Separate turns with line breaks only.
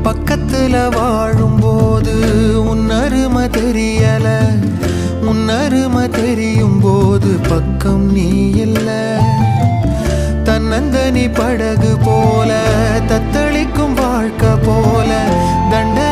பக்கத்துல வாழும்போது உன்னருமை தெரியல, உன்னருமை தெரியும் போது பக்கம் நீ இல்ல. தன்னந்தனி படகு போல தத்தளிக்கும் வாழ்க்கை போல தண்ட